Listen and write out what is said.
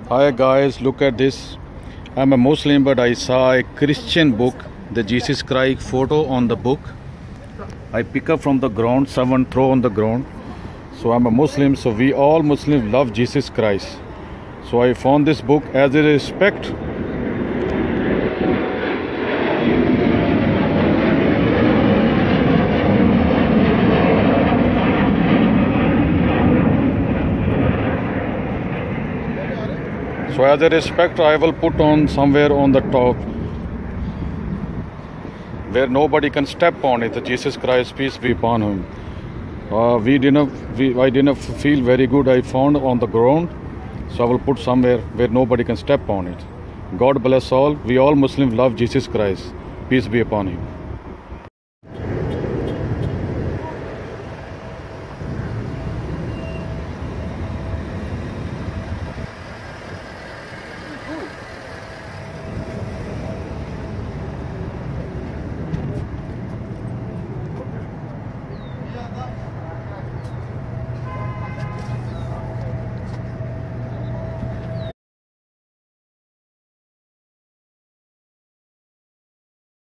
Hi guys, look at this. I'm a Muslim, but I saw a Christian book, the Jesus Christ photo on the book. I pick up from the ground, someone throw on the ground. So I'm a Muslim, so we all Muslims love Jesus Christ. So I found this book as a respect. So as a respect, I will put on somewhere on the top where nobody can step on it. Jesus Christ, peace be upon him. I didn't feel very good. I found on the ground, so I will put somewhere where nobody can step on it. God bless all. We all Muslims love Jesus Christ. Peace be upon him.